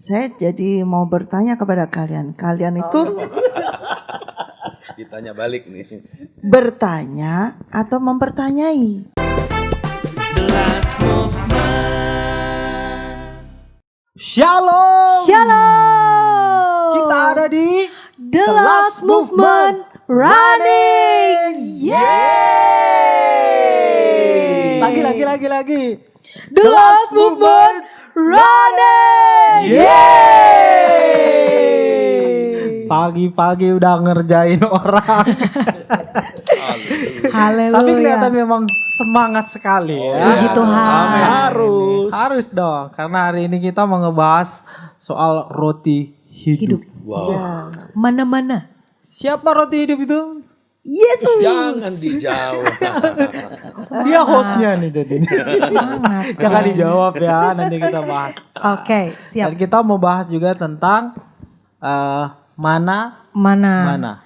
Saya jadi mau bertanya kepada kalian. Kalian itu Ditanya balik nih. bertanya atau mempertanyai? Shalom. Shalom. Kita ada di The Last Movement Running. Yeay. Lagi. The Last Movement Running. Pagi-pagi udah ngerjain orang. Haleluya. Tapi kelihatan memang semangat sekali ya. Puji Tuhan. Harus dong, karena hari ini kita mau ngebahas soal roti hidup. Wow. Ya. Mana-mana. Siapa roti hidup itu? Yesus. Jangan dijawab. Dia hostnya nih jadi. Semangat. Jangan dijawab ya, nanti kita bahas. Oke, siap. Dan kita mau bahas juga tentang mana. Mana.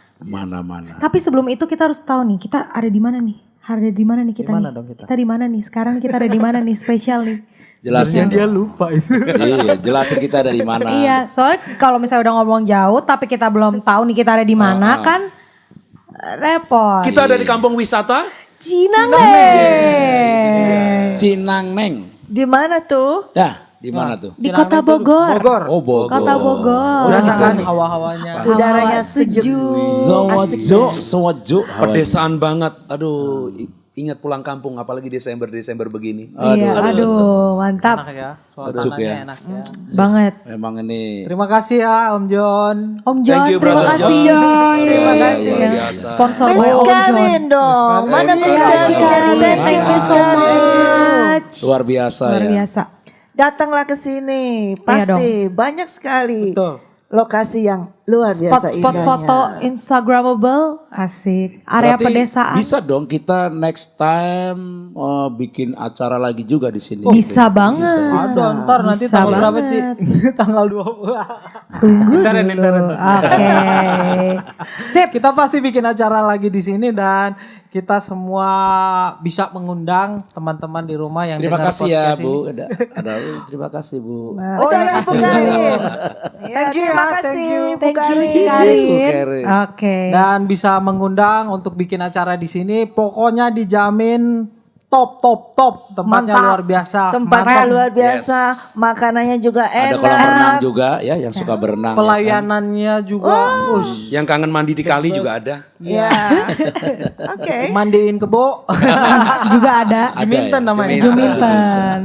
Tapi sebelum itu kita harus tahu nih, kita ada di mana nih? Ada di mana nih kita Di mana nih? dong kita? Kita di mana nih? Sekarang kita ada di mana nih? Spesial nih. Jelasin Dia dong. lupa itu. Iya, jelasin kita ada di mana. Iya, soalnya kalau misalnya udah ngomong jauh tapi kita belum tahu nih kita ada di mana kan repot. Kita ada di kampung wisata. Cinangneng. Cinangneng. Di mana tuh? Ya, di mana tuh? Di Kota Bogor. Oh, Bogor. Kota Bogor. Rasakan hawa-hawanya. Udaranya Hawa sejuk. Sewajo. Pedesaan banget. Aduh, ingat pulang kampung apalagi Desember begini. Iya, aduh, mantap Enak ya. Sejuk Suasananya ya. enak ya. banget. Memang ini Terima kasih ya Om John. Om John, Thank you, terima Brother kasih John. John. Terima Iya, kasih luar ya. biasa. Sponsor by Miss Om John. Karin dong. Mana Miss Iya, Karin? Cikarin, thank you so much. luar biasa Luar ya. biasa. Datanglah ke sini. Pasti banyak sekali Betul. lokasi yang luar biasa Spot-spot indahnya. foto Instagramable, asik. Area Berarti pedesaan. bisa dong kita next time bikin acara lagi juga di sini. Bisa banget. Ada ntar nanti Bisa tanggal berapa Ci? banget. Tanggal 20. Tunggu Ntarin. dulu. Oke. Sip. Kita pasti bikin acara lagi di sini dan kita semua bisa mengundang teman-teman di rumah yang Terima dengar kasih ya podcast Bu. ini. Ada terima kasih Bu. Oh, jangan Bu Karin. Thank you Terima ya, kasih Bu Thank you Karin. Cikarin. Karin. Oke. Dan bisa mengundang untuk bikin acara di sini. Pokoknya dijamin top. Tempatnya Mantap. luar biasa. Tempatnya Mantap. luar biasa, makanannya juga Ada kolam renang enak. juga ya yang suka berenang. ya kan? Pelayanannya juga. Ush. Yang kangen mandi di kali juga ada. Ya. Oke. Mandiin kebo. Juga ada. Ada Juminten ya? namanya. Juminten.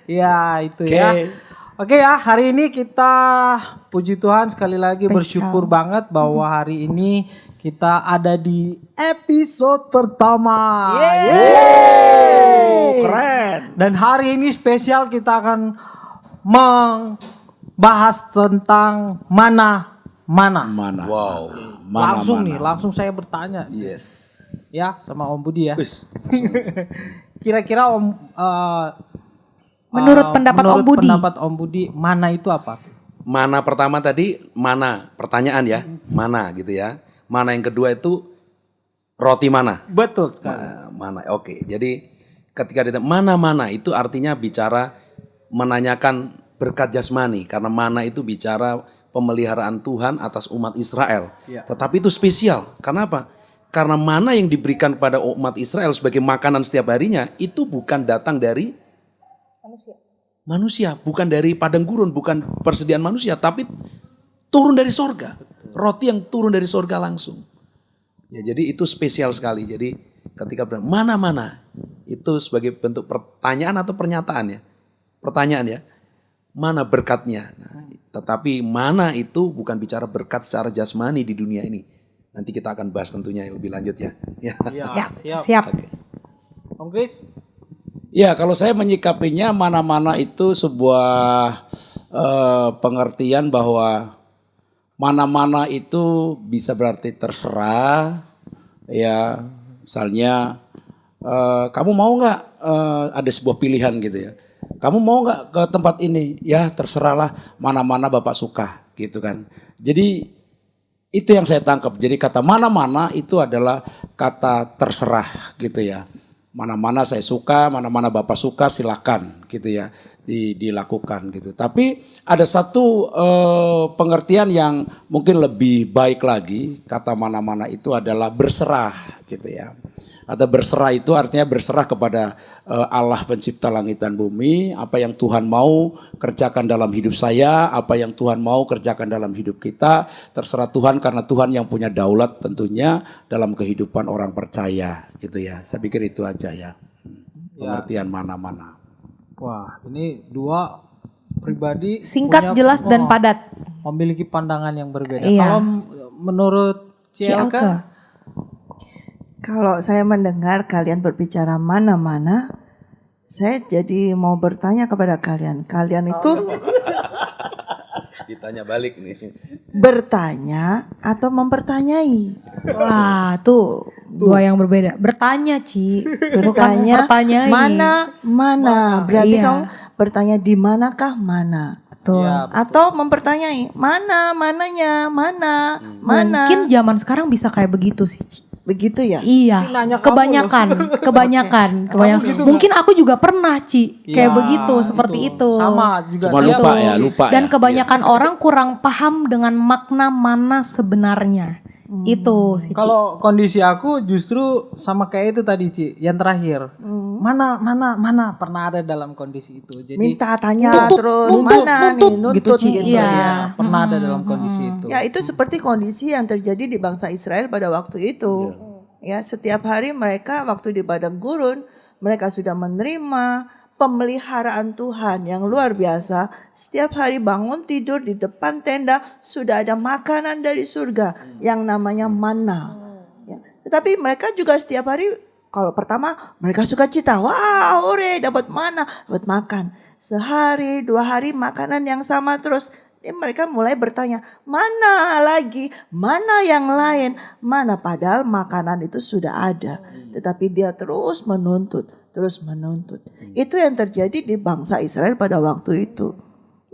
Ya itu Oke. ya. Oke ya, hari ini kita puji Tuhan sekali lagi Spesial. bersyukur banget bahwa hari ini kita ada di episode pertama. Keren. Dan hari ini spesial kita akan membahas tentang mana. Wow. Langsung saya bertanya Yes. ya sama Om Budi ya. Wis. Kira-kira Menurut pendapat Om Budi. pendapat Om Budi, mana itu apa? Mana pertama tadi? Mana? Pertanyaan ya. Mana gitu ya. Mana yang kedua itu roti mana? Betul sekali. Mana? Oke. Jadi ketika ditanya mana itu artinya bicara menanyakan berkat jasmani karena mana itu bicara pemeliharaan Tuhan atas umat Israel. Ya. Tetapi itu spesial. Karena apa? Karena mana yang diberikan kepada umat Israel sebagai makanan setiap harinya itu bukan datang dari manusia, bukan dari padang gurun, bukan persediaan manusia, tapi turun dari sorga. Roti yang turun dari sorga langsung. Ya, jadi itu spesial sekali. Jadi ketika mana itu sebagai bentuk pertanyaan atau pernyataan ya. Pertanyaan ya. Mana berkatnya? Nah, tetapi mana itu bukan bicara berkat secara jasmani di dunia ini. Nanti kita akan bahas tentunya yang lebih lanjut ya. Ya. Ya, siap. siap. Oke. Om Chris? Ya, kalau saya menyikapinya mana-mana itu sebuah pengertian bahwa mana-mana itu bisa berarti terserah. Ya, misalnya kamu mau nggak ada sebuah pilihan gitu ya. Kamu mau nggak ke tempat ini? Ya terserahlah, mana-mana Bapak suka gitu kan. Jadi itu yang saya tangkap. Jadi kata mana-mana itu adalah kata terserah gitu ya. Mana-mana saya suka, mana-mana Bapak suka silakan gitu ya. dilakukan gitu. Tapi ada satu pengertian yang mungkin lebih baik lagi, kata mana-mana itu adalah berserah gitu ya. Atau berserah itu artinya berserah kepada Allah pencipta langit dan bumi, apa yang Tuhan mau kerjakan dalam hidup saya, apa yang Tuhan mau kerjakan dalam hidup kita, terserah Tuhan karena Tuhan yang punya daulat tentunya dalam kehidupan orang percaya gitu ya. Saya pikir itu aja ya. Pengertian mana-mana. Wah, ini dua pribadi Singkat, punya- jelas, dan padat. memiliki pandangan yang berbeda. Iya. Kalau menurut Cielka. Cielka, Kalau saya mendengar kalian berbicara mana-mana, saya jadi mau bertanya kepada kalian. Kalian itu Ditanya balik nih. bertanya atau mempertanyai? Wah, tuh dua yang berbeda. Bertanya, Ci. Bukan Bertanya pertanyaan. mana? Berarti Iya. kamu bertanya di manakah mana? Tuh. ya, Atau mempertanyai mananya, mana? Mungkin zaman sekarang bisa kayak begitu sih, Ci. Begitu ya? Iya, nanya kamu kebanyakan. Mungkin aku juga pernah, Ci, kayak Iya, begitu, seperti itu. sama juga. Cuma saya lupa tuh. ya, lupa Dan ya. kebanyakan orang kurang paham dengan makna mana sebenarnya. Itu sih, Ci. Kalau kondisi aku justru sama kayak itu tadi, Ci, yang terakhir. Mana pernah ada dalam kondisi itu. Jadi Minta tanya terus mana nih nuntut gitu, Ci. gitu. Iya. ya, pernah ada dalam kondisi itu. Ya itu seperti kondisi yang terjadi di bangsa Israel pada waktu itu. Ya setiap hari mereka waktu di padang gurun mereka sudah menerima pemeliharaan Tuhan yang luar biasa. Setiap hari bangun tidur di depan tenda sudah ada makanan dari surga yang namanya manna. Ya. Tetapi mereka juga setiap hari kalau pertama mereka suka cita, wah hore dapat mana, dapat makan. Sehari, 2 hari makanan yang sama terus. Mereka mulai bertanya, mana lagi, mana yang lain, mana padahal makanan itu sudah ada. Tetapi dia terus menuntut. Itu yang terjadi di bangsa Israel pada waktu itu.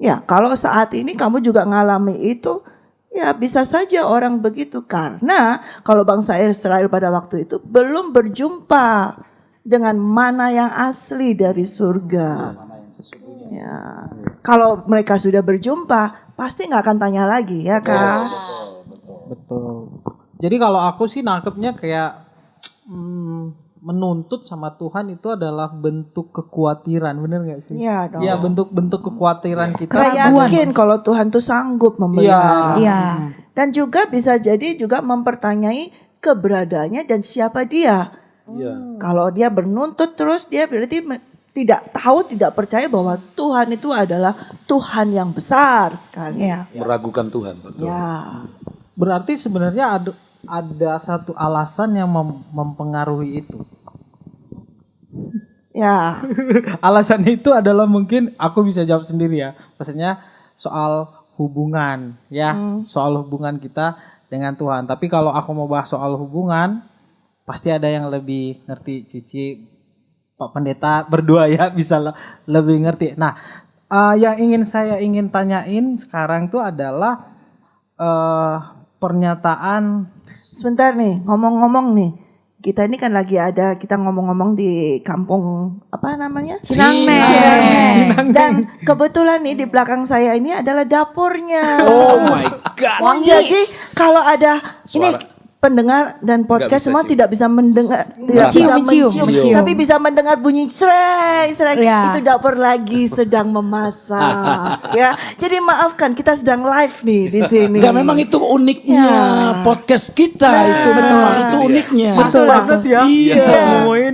Ya kalau saat ini kamu juga ngalami itu, ya bisa saja orang begitu. Karena kalau bangsa Israel pada waktu itu belum berjumpa dengan mana yang asli dari surga. Ya, kalau mereka sudah berjumpa, pasti nggak akan tanya lagi, ya kan? Betul. Jadi kalau aku sih nangkepnya kayak menuntut sama Tuhan itu adalah bentuk kekhawatiran, bener nggak sih? Iya dong. Iya, bentuk kekhawatiran kita. Kayak yakin kalau Tuhan tuh sanggup memelihara. Iya. Dan juga bisa jadi juga mempertanyai keberadaannya dan siapa dia. Kalau dia bernuntut terus, dia berarti tidak tahu, tidak percaya bahwa Tuhan itu adalah Tuhan yang besar sekali. Iya. Meragukan Tuhan, betul. Ya. Berarti sebenarnya ada satu alasan yang mempengaruhi itu. Ya. Alasan itu adalah mungkin aku bisa jawab sendiri ya. Maksudnya soal hubungan ya, soal hubungan kita dengan Tuhan. Tapi kalau aku mau bahas soal hubungan, pasti ada yang lebih ngerti, Cici, Pak Pendeta berdua ya bisa lebih ngerti. Nah, yang saya ingin tanyain sekarang tuh adalah pernyataan. Sebentar nih, ngomong-ngomong nih. Kita ini kan lagi ada, kita ngomong-ngomong di kampung, apa namanya? Cinangneng. Dan kebetulan nih di belakang saya ini adalah dapurnya. Oh my God. Jadi kalau ada ini Suara. pendengar dan podcast bisa semua cium. tidak bisa mendengar, tidak Mencium, bisa mencium. tapi bisa mendengar bunyi sreng. Ya. Itu dapur lagi sedang memasak. Ya, jadi maafkan kita sedang live nih di sini. Enggak, memang itu uniknya podcast kita itu memang itu uniknya. Betul banget ya. Iya. Ngomongin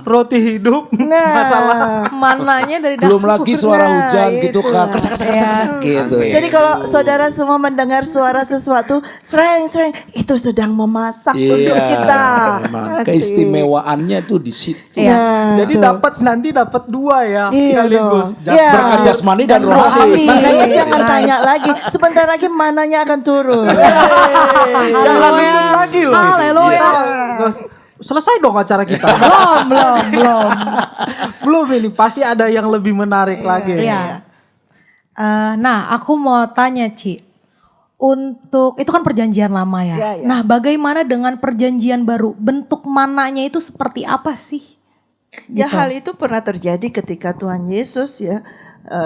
roti hidup. Nah, Masalah. Mananya dari Belum dapur. lagi suara Nah, hujan gitu itu. kan. Kercak gitu ya. jadi kalau saudara semua mendengar suara sesuatu sreng itu sedang memasak untuk kita. Memang Asik. keistimewaannya tuh di situ. Nah, Jadi dapat dua ya Iya sekaligus. dong. Iya. Berkat jasmani dan rohani. Makanya jangan tanya lagi. Sebentar lagi mananya akan turun. Jangan itu lagi loh. Haleluya. Terus, selesai dong acara kita. Belum. Belum ini pasti ada yang lebih menarik lagi. Iya. Nah, aku mau tanya, Ci. Untuk itu kan perjanjian lama ya. Iya, iya. Nah, bagaimana dengan perjanjian baru? Bentuk mananya itu seperti apa sih? Ya hal itu pernah terjadi ketika Tuhan Yesus ya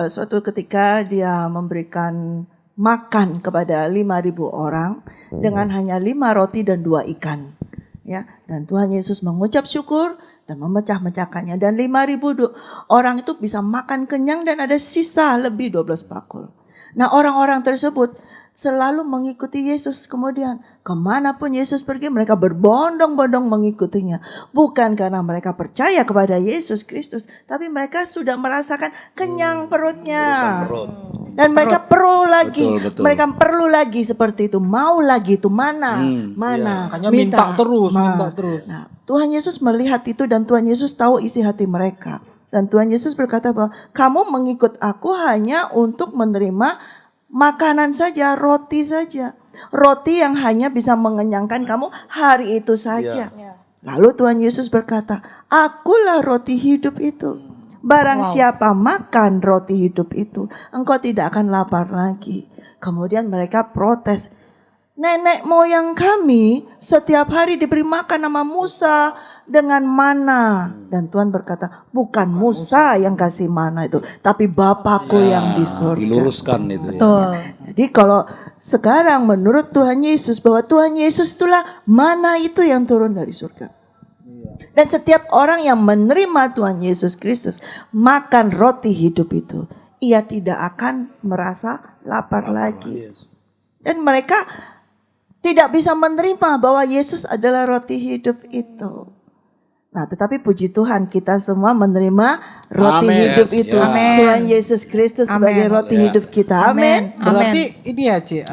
suatu ketika dia memberikan makan kepada 5.000 orang dengan hanya 5 roti dan 2 ikan. Ya, dan Tuhan Yesus mengucap syukur dan memecah-mecahkannya, dan 5.000 orang itu bisa makan kenyang dan ada sisa lebih 12 bakul. Nah, orang-orang tersebut selalu mengikuti Yesus. Kemudian kemanapun Yesus pergi, mereka berbondong-bondong mengikutinya. Bukan karena mereka percaya kepada Yesus Kristus, tapi mereka sudah merasakan kenyang perutnya. Urusan perut. Dan mereka perlu lagi, Betul. mereka perlu lagi seperti itu, mau lagi itu mana, Makanya minta terus. Nah, Tuhan Yesus melihat itu dan Tuhan Yesus tahu isi hati mereka. Dan Tuhan Yesus berkata bahwa kamu mengikut aku hanya untuk menerima makanan saja, roti saja. Roti yang hanya bisa mengenyangkan kamu hari itu saja. Lalu Tuhan Yesus berkata, akulah roti hidup itu. Barang siapa makan roti hidup itu, engkau tidak akan lapar lagi. Kemudian mereka protes. Nenek moyang kami setiap hari diberi makan sama Musa dengan mana. Dan Tuhan berkata, bukan Musa yang kasih mana itu, tapi Bapakku yang di surga. Diluruskan itu ya. Betul. Jadi kalau sekarang menurut Tuhan Yesus, bahwa Tuhan Yesus itulah mana itu yang turun dari surga. Dan setiap orang yang menerima Tuhan Yesus Kristus makan roti hidup itu, ia tidak akan merasa lapar lagi. Dan mereka tidak bisa menerima bahwa Yesus adalah roti hidup itu. Nah, tetapi puji Tuhan kita semua menerima roti Amin. hidup Yes, itu. ya. Amin. Tuhan Yesus Kristus sebagai roti hidup kita. Amin. Berarti ini ya Ci,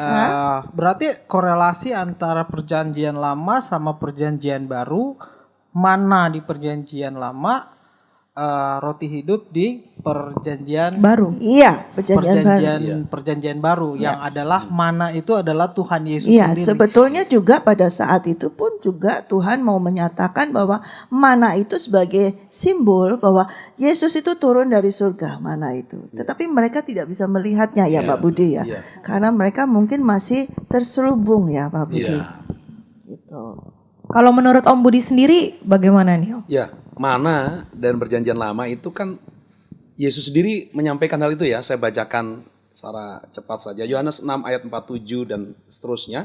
berarti korelasi antara perjanjian lama sama perjanjian baru, mana di perjanjian lama, roti hidup di perjanjian Baru. Iya, perjanjian baru. perjanjian baru yang adalah mana itu adalah Tuhan Yesus Iya, sendiri. sebetulnya juga pada saat itu pun juga Tuhan mau menyatakan bahwa mana itu sebagai simbol bahwa Yesus itu turun dari surga, mana itu. Tetapi mereka tidak bisa melihatnya ya Pak Budi ya. Karena mereka mungkin masih terselubung ya Pak Budi. Gitu. Kalau menurut Om Budi sendiri bagaimana nih Om? Ya, mana dan perjanjian lama itu kan Yesus sendiri menyampaikan hal itu ya. Saya bacakan secara cepat saja. Yohanes 6 ayat 47 dan seterusnya.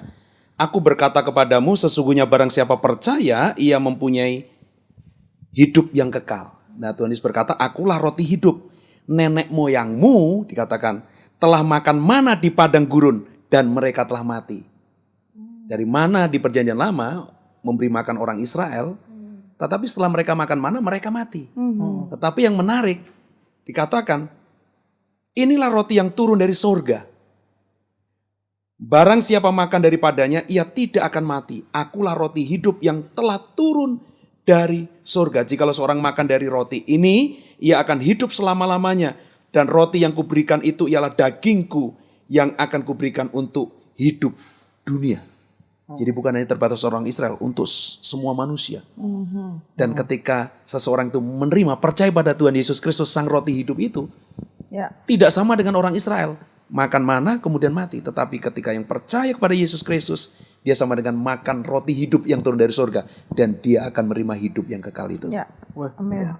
Aku berkata kepadamu, sesungguhnya barang siapa percaya, ia mempunyai hidup yang kekal. Nah, Tuhan Yesus berkata, akulah roti hidup. Nenek moyangmu, dikatakan, telah makan mana di padang gurun dan mereka telah mati. Dari mana di perjanjian lama memberi makan orang Israel, tetapi setelah mereka makan mana, mereka mati. Tetapi yang menarik, dikatakan, inilah roti yang turun dari sorga. Barang siapa makan daripadanya, ia tidak akan mati. Akulah roti hidup yang telah turun dari sorga. Jikalau seorang makan dari roti ini, ia akan hidup selama-lamanya. Dan roti yang kuberikan itu ialah dagingku yang akan kuberikan untuk hidup dunia. Jadi bukan hanya terbatas orang Israel, untuk semua manusia. Dan ketika seseorang itu menerima, percaya pada Tuhan Yesus Kristus, sang roti hidup itu, tidak sama dengan orang Israel. Makan mana kemudian mati. Tetapi ketika yang percaya kepada Yesus Kristus, dia sama dengan makan roti hidup yang turun dari surga. Dan dia akan menerima hidup yang kekal itu. Ya. Amin.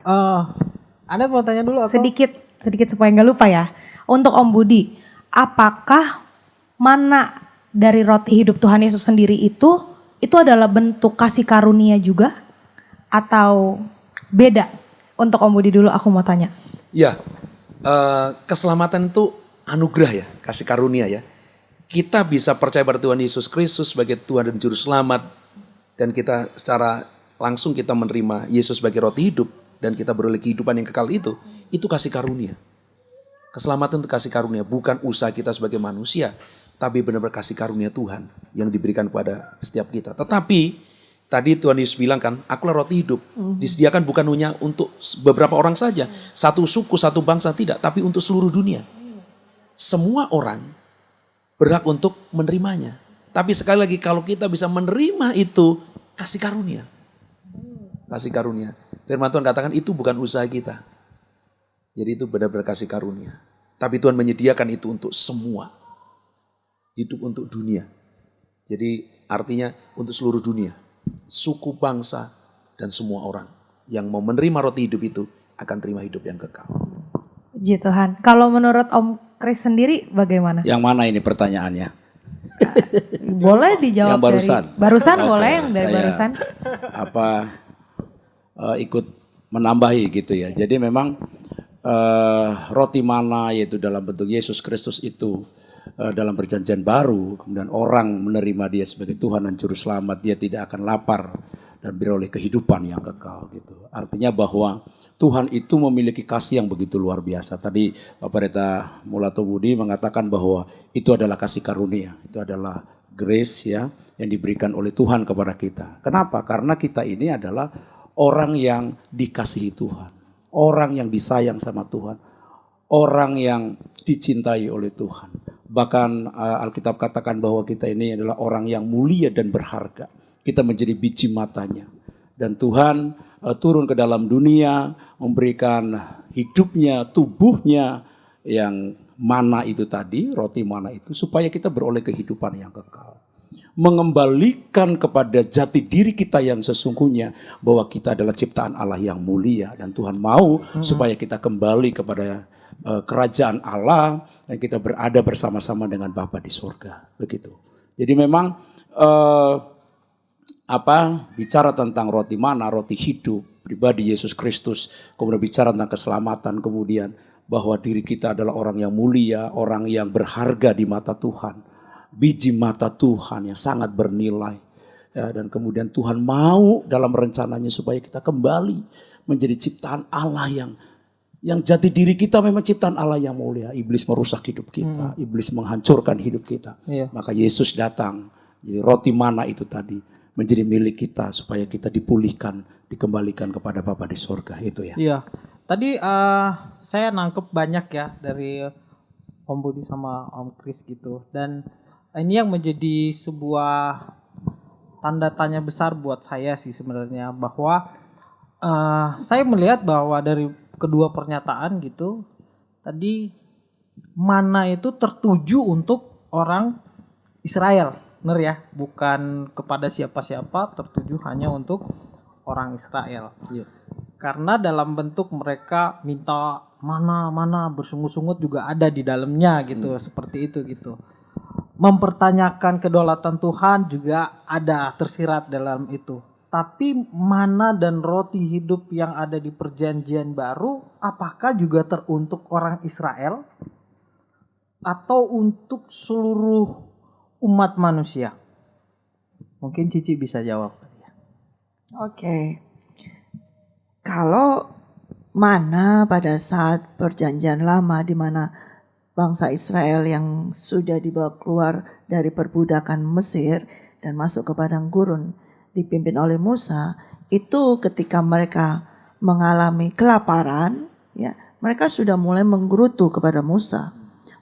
Anda mau tanya dulu atau? Sedikit supaya nggak lupa ya. Untuk Om Budi, apakah mana dari roti hidup Tuhan Yesus sendiri itu adalah bentuk kasih karunia juga atau beda? Untuk Om Budi dulu aku mau tanya. Ya, keselamatan itu anugerah ya, kasih karunia ya. Kita bisa percaya pada Tuhan Yesus Kristus sebagai Tuhan dan Juru Selamat, dan kita secara langsung kita menerima Yesus sebagai roti hidup, dan kita beroleh kehidupan yang kekal itu kasih karunia. Keselamatan itu kasih karunia, bukan usaha kita sebagai manusia, tapi benar-benar kasih karunia Tuhan yang diberikan kepada setiap kita. Tetapi tadi Tuhan Yesus bilang kan, akulah roti hidup. Disediakan bukan hanya untuk beberapa orang saja, satu suku, satu bangsa, tidak, tapi untuk seluruh dunia. Semua orang berhak untuk menerimanya. Tapi sekali lagi kalau kita bisa menerima itu, kasih karunia. Kasih karunia. Firman Tuhan katakan itu bukan usaha kita. Jadi itu benar-benar kasih karunia. Tapi Tuhan menyediakan itu untuk semua. Hidup untuk dunia. Jadi artinya untuk seluruh dunia. Suku, bangsa, dan semua orang yang mau menerima roti hidup itu akan terima hidup yang kekal. Puji Tuhan. Kalau menurut Om Kris sendiri bagaimana? Yang mana ini pertanyaannya? Boleh dijawab Yang barusan. dari barusan Oke, boleh yang dari saya barusan. Ikut menambahi gitu ya. Jadi memang roti mana yaitu dalam bentuk Yesus Kristus itu dalam perjanjian baru, kemudian orang menerima dia sebagai Tuhan dan Juru Selamat, dia tidak akan lapar dan beroleh kehidupan yang kekal gitu. Artinya bahwa Tuhan itu memiliki kasih yang begitu luar biasa. Tadi Pak Pendeta Mulato Budi mengatakan bahwa itu adalah kasih karunia, itu adalah grace ya yang diberikan oleh Tuhan kepada kita. Kenapa? Karena kita ini adalah orang yang dikasihi Tuhan, orang yang disayang sama Tuhan, orang yang dicintai oleh Tuhan. Bahkan Alkitab katakan bahwa kita ini adalah orang yang mulia dan berharga. Kita menjadi biji matanya. Dan Tuhan turun ke dalam dunia, memberikan hidupnya, tubuhnya yang mana itu tadi, roti mana itu, supaya kita beroleh kehidupan yang kekal. Mengembalikan kepada jati diri kita yang sesungguhnya, bahwa kita adalah ciptaan Allah yang mulia. Dan Tuhan mau supaya kita kembali kepada kerajaan Allah, dan kita berada bersama-sama dengan Bapa di surga. Begitu. Jadi memang bicara tentang roti mana, roti hidup, pribadi Yesus Kristus, kemudian bicara tentang keselamatan, kemudian bahwa diri kita adalah orang yang mulia, orang yang berharga di mata Tuhan, biji mata Tuhan yang sangat bernilai, ya, dan kemudian Tuhan mau dalam rencananya supaya kita kembali menjadi ciptaan Allah yang jati diri kita memang ciptaan Allah yang mulia. Iblis merusak hidup kita, iblis menghancurkan hidup kita. Maka Yesus datang, jadi roti mana itu tadi menjadi milik kita supaya kita dipulihkan, dikembalikan kepada Bapa di surga, itu ya. Iya. Tadi saya nangkep banyak ya dari Om Budi sama Om Kris gitu. Dan ini yang menjadi sebuah tanda tanya besar buat saya sih sebenarnya, bahwa saya melihat bahwa dari kedua pernyataan gitu tadi, mana itu tertuju untuk orang Israel, benar ya, bukan kepada siapa-siapa, tertuju hanya untuk orang Israel. Iya. Karena dalam bentuk mereka minta mana bersungut-sungut juga ada di dalamnya gitu, seperti itu gitu. Mempertanyakan kedaulatan Tuhan juga ada tersirat dalam itu. Tapi mana dan roti hidup yang ada di perjanjian baru, apakah juga teruntuk orang Israel atau untuk seluruh umat manusia? Mungkin Cici bisa jawab. Oke. Kalau mana pada saat perjanjian lama di mana bangsa Israel yang sudah dibawa keluar dari perbudakan Mesir dan masuk ke padang gurun dipimpin oleh Musa, itu ketika mereka mengalami kelaparan, ya, mereka sudah mulai menggerutu kepada Musa.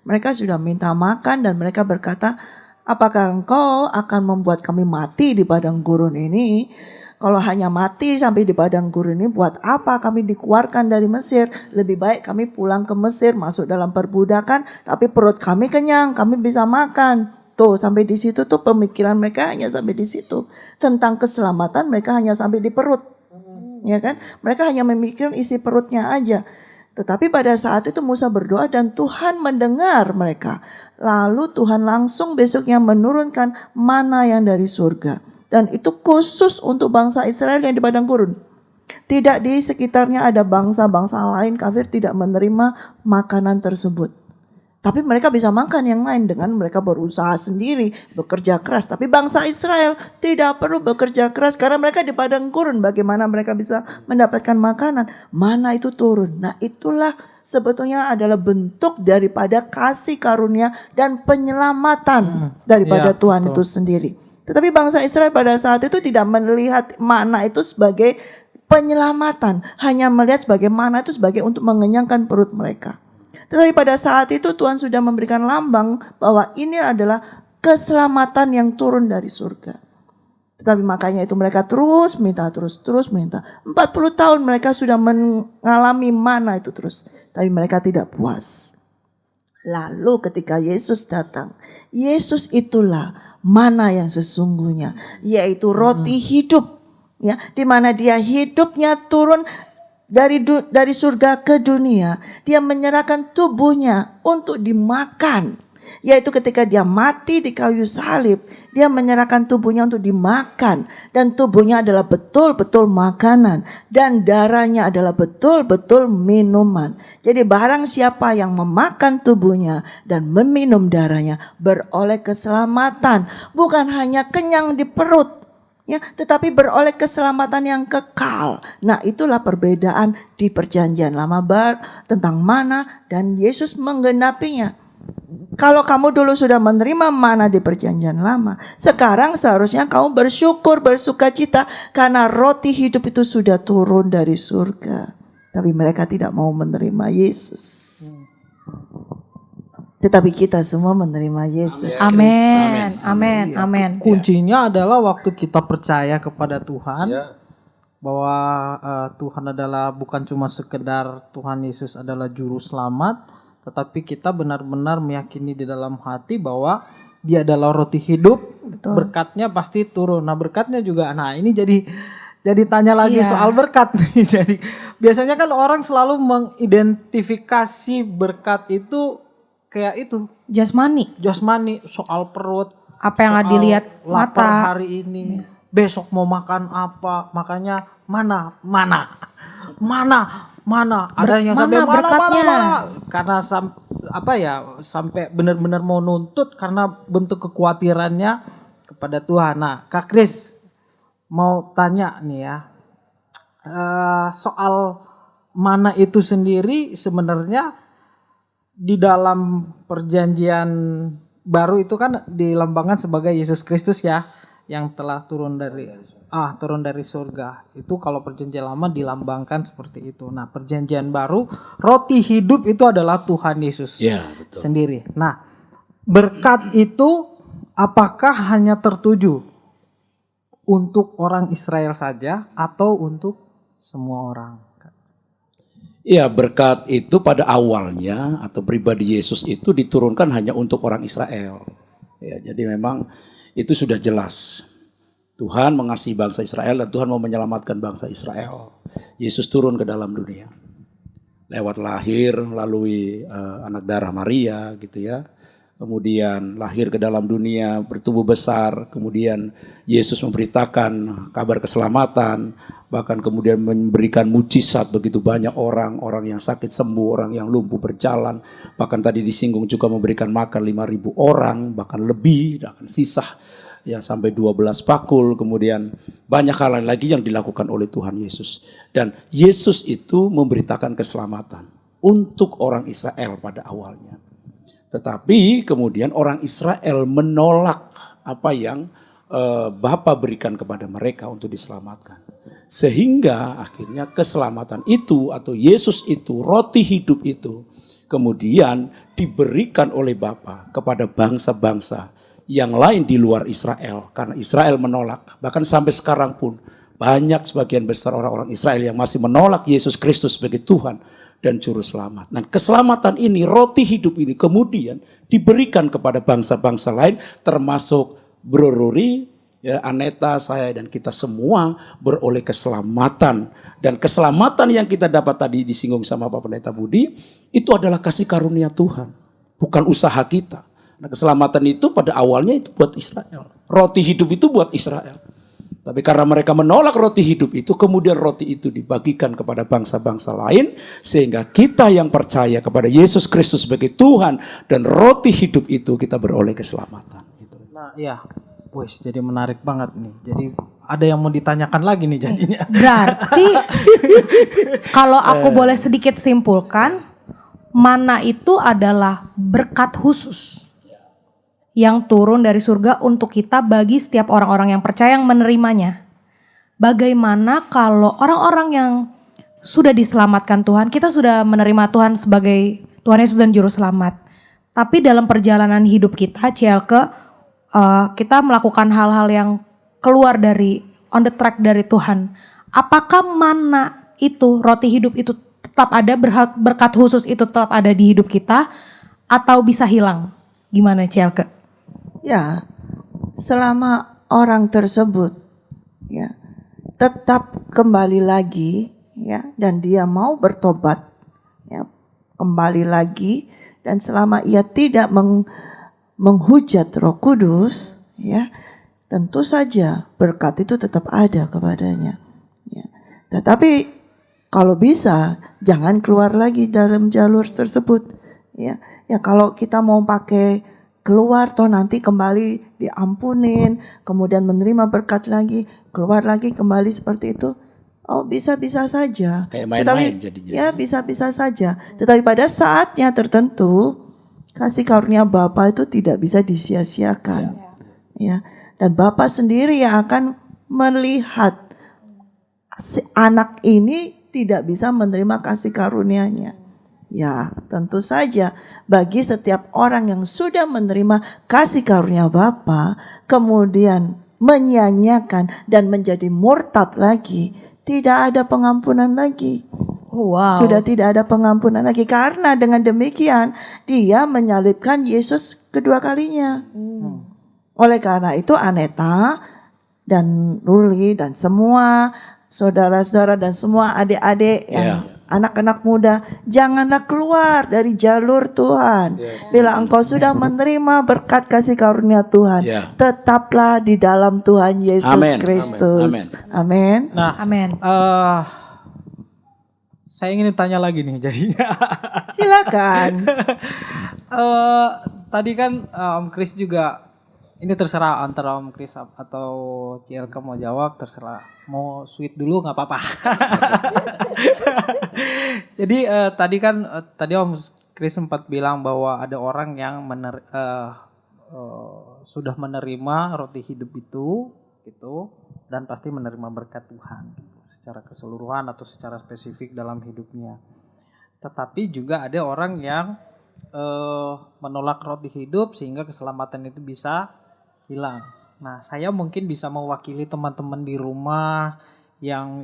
Mereka sudah minta makan dan mereka berkata, apakah engkau akan membuat kami mati di padang gurun ini? Kalau hanya mati sampai di padang gurun ini, buat apa kami dikeluarkan dari Mesir? Lebih baik kami pulang ke Mesir, masuk dalam perbudakan, tapi perut kami kenyang, kami bisa makan. Tuh, sampai di situ tuh pemikiran mereka hanya sampai di situ. Tentang keselamatan mereka hanya sampai di perut. Ya kan? Mereka hanya memikirkan isi perutnya aja. Tetapi pada saat itu Musa berdoa dan Tuhan mendengar mereka. Lalu Tuhan langsung besoknya menurunkan mana yang dari surga. Dan itu khusus untuk bangsa Israel yang di padang gurun. Tidak di sekitarnya ada bangsa-bangsa lain kafir tidak menerima makanan tersebut. Tapi mereka bisa makan yang lain dengan mereka berusaha sendiri, bekerja keras. Tapi bangsa Israel tidak perlu bekerja keras karena mereka di padang gurun. Bagaimana mereka bisa mendapatkan makanan? Mana itu turun? Nah, itulah sebetulnya adalah bentuk daripada kasih karunia dan penyelamatan daripada Tuhan itu sendiri. Tetapi bangsa Israel pada saat itu tidak melihat mana itu sebagai penyelamatan. Hanya melihat sebagai mana itu sebagai untuk mengenyangkan perut mereka. Tetapi pada saat itu Tuhan sudah memberikan lambang bahwa ini adalah keselamatan yang turun dari surga. Tetapi makanya itu mereka terus minta. 40 tahun mereka sudah mengalami mana itu terus. Tapi mereka tidak puas. Lalu ketika Yesus datang, Yesus itulah mana yang sesungguhnya, yaitu roti hidup, ya, di mana dia hidupnya turun dari surga ke dunia, dia menyerahkan tubuhnya untuk dimakan. Yaitu ketika dia mati di kayu salib, dia menyerahkan tubuhnya untuk dimakan. Dan tubuhnya adalah betul-betul makanan. Dan darahnya adalah betul-betul minuman. Jadi barang siapa yang memakan tubuhnya dan meminum darahnya, beroleh keselamatan. Bukan hanya kenyang di perut, ya, tetapi beroleh keselamatan yang kekal. Nah, itulah perbedaan di Perjanjian Lama tentang mana, dan Yesus menggenapinya. Kalau kamu dulu sudah menerima mana di Perjanjian Lama, sekarang seharusnya kamu bersyukur, bersukacita karena roti hidup itu sudah turun dari surga. Tapi mereka tidak mau menerima Yesus. Tetapi kita semua menerima Yesus. Amin, amin, amin. Kuncinya adalah waktu kita percaya kepada Tuhan, bahwa Tuhan adalah bukan cuma sekedar Tuhan Yesus adalah juru selamat, tetapi kita benar-benar meyakini di dalam hati bahwa Dia adalah roti hidup. Betul. Berkatnya pasti turun. Nah, berkatnya juga, nah ini jadi tanya lagi Iya. soal berkat nih. Jadi biasanya kan orang selalu mengidentifikasi berkat itu kayak itu, Jasmani, jasmani, soal perut, apa yang soal dilihat lapar mata. hari ini, besok mau makan apa, makanya mana ada yang sampai mana berkatnya? mana karena sampai benar-benar mau nuntut karena bentuk kekhawatirannya kepada Tuhan. Nah, Kak Kris mau tanya nih ya, soal mana itu sendiri sebenarnya di dalam Perjanjian Baru itu kan dilambangkan sebagai Yesus Kristus ya, yang telah turun dari surga. Itu kalau Perjanjian Lama dilambangkan seperti itu. Nah, Perjanjian Baru, roti hidup itu adalah Tuhan Yesus sendiri. Nah, berkat itu apakah hanya tertuju untuk orang Israel saja atau untuk semua orang? Iya, berkat itu pada awalnya atau pribadi Yesus itu diturunkan hanya untuk orang Israel. Ya, jadi memang itu sudah jelas. Tuhan mengasihi bangsa Israel dan Tuhan mau menyelamatkan bangsa Israel. Yesus turun ke dalam dunia. Lewat lahir, melalui anak darah Maria gitu ya. Kemudian lahir ke dalam dunia, bertumbuh besar. Kemudian Yesus memberitakan kabar keselamatan. Bahkan kemudian memberikan mujizat begitu banyak orang yang sakit sembuh, orang yang lumpuh berjalan. Bahkan tadi disinggung juga memberikan makan 5.000 orang, bahkan lebih, bahkan sisa ya sampai 12 pakul. Kemudian banyak hal lagi yang dilakukan oleh Tuhan Yesus. Dan Yesus itu memberitakan keselamatan untuk orang Israel pada awalnya. Tetapi kemudian orang Israel menolak apa yang Bapa berikan kepada mereka untuk diselamatkan. Sehingga akhirnya keselamatan itu atau Yesus itu, roti hidup itu, kemudian diberikan oleh Bapa kepada bangsa-bangsa yang lain di luar Israel. Karena Israel menolak. Bahkan sampai sekarang pun banyak sebagian besar orang-orang Israel yang masih menolak Yesus Kristus sebagai Tuhan dan Juru Selamat. Nah, keselamatan ini, roti hidup ini kemudian diberikan kepada bangsa-bangsa lain, termasuk Bro Ruri, ya, Aneta, saya dan kita semua beroleh keselamatan. Dan keselamatan yang kita dapat tadi disinggung sama Pak Pendeta Budi, itu adalah kasih karunia Tuhan, bukan usaha kita. Nah, keselamatan itu pada awalnya itu buat Israel. Roti hidup itu buat Israel. Tapi karena mereka menolak roti hidup itu, kemudian roti itu dibagikan kepada bangsa-bangsa lain, sehingga kita yang percaya kepada Yesus Kristus sebagai Tuhan dan roti hidup itu, kita beroleh keselamatan. Nah, iya. Wes, jadi menarik banget nih. Jadi ada yang mau ditanyakan lagi nih jadinya. Berarti kalau aku boleh sedikit simpulkan, mana itu adalah berkat khusus yang turun dari surga untuk kita bagi setiap orang-orang yang percaya yang menerimanya. Bagaimana kalau orang-orang yang sudah diselamatkan Tuhan, kita sudah menerima Tuhan sebagai Tuhan Yesus dan Juru Selamat. Tapi dalam perjalanan hidup kita, CLK, kita melakukan hal-hal yang keluar dari on the track dari Tuhan. Apakah mana itu, roti hidup itu tetap ada, berkat khusus itu tetap ada di hidup kita, atau bisa hilang? Gimana CLK? Ya, selama orang tersebut ya tetap kembali lagi ya, dan dia mau bertobat, ya, kembali lagi, dan selama ia tidak menghujat Roh Kudus, ya, tentu saja berkat itu tetap ada kepadanya. Ya. Tetapi kalau bisa jangan keluar lagi dalam jalur tersebut. Ya, ya kalau kita mau pakai keluar toh nanti kembali diampunin, kemudian menerima berkat lagi, keluar lagi kembali seperti itu. Oh bisa-bisa saja. Kayak main-main jadinya. Ya bisa-bisa saja. Tetapi pada saatnya tertentu kasih karunia Bapa itu tidak bisa disia-siakan. Ya. Dan Bapa sendiri yang akan melihat si anak ini tidak bisa menerima kasih karunia-Nya. Ya, tentu saja bagi setiap orang yang sudah menerima kasih karunia Bapa, kemudian menyia-nyiakan dan menjadi murtad lagi, tidak ada pengampunan lagi. Wow. Sudah tidak ada pengampunan lagi karena dengan demikian dia menyalibkan Yesus kedua kalinya. Oleh karena itu Aneta dan Ruli dan semua saudara-saudara dan semua adik-adik yang anak-anak muda, janganlah keluar dari jalur Tuhan. Bila engkau sudah menerima berkat kasih karunia Tuhan, tetaplah di dalam Tuhan Yesus Kristus. Amin. Nah, Amin. Saya ingin tanya lagi nih jadinya. Silakan. Tadi kan Om Kris juga, ini terserah antara Om Kris atau CLK mau jawab, terserah. Mau sweet dulu nggak apa-apa. Jadi tadi Om Kris sempat bilang bahwa ada orang yang sudah menerima roti hidup itu, gitu, dan pasti menerima berkat Tuhan gitu, secara keseluruhan atau secara spesifik dalam hidupnya. Tetapi juga ada orang yang menolak roti hidup sehingga keselamatan itu bisa hilang. Nah, saya mungkin bisa mewakili teman-teman di rumah yang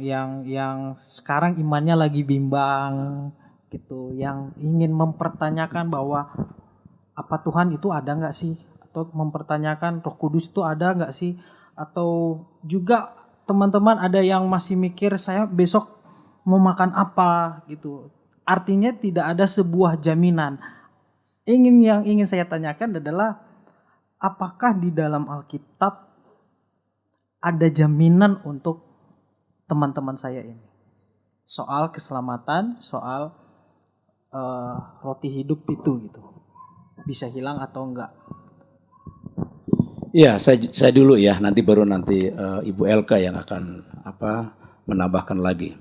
sekarang imannya lagi bimbang gitu, yang ingin mempertanyakan bahwa apa Tuhan itu ada nggak sih, atau mempertanyakan Roh Kudus itu ada nggak sih, atau juga teman-teman ada yang masih mikir saya besok mau makan apa gitu. Artinya tidak ada sebuah jaminan. Yang ingin saya tanyakan adalah, apakah di dalam Alkitab ada jaminan untuk teman-teman saya ini? Soal keselamatan, soal roti hidup itu gitu. Bisa hilang atau enggak? Ya, saya dulu ya, nanti Ibu Elka yang akan menambahkan lagi.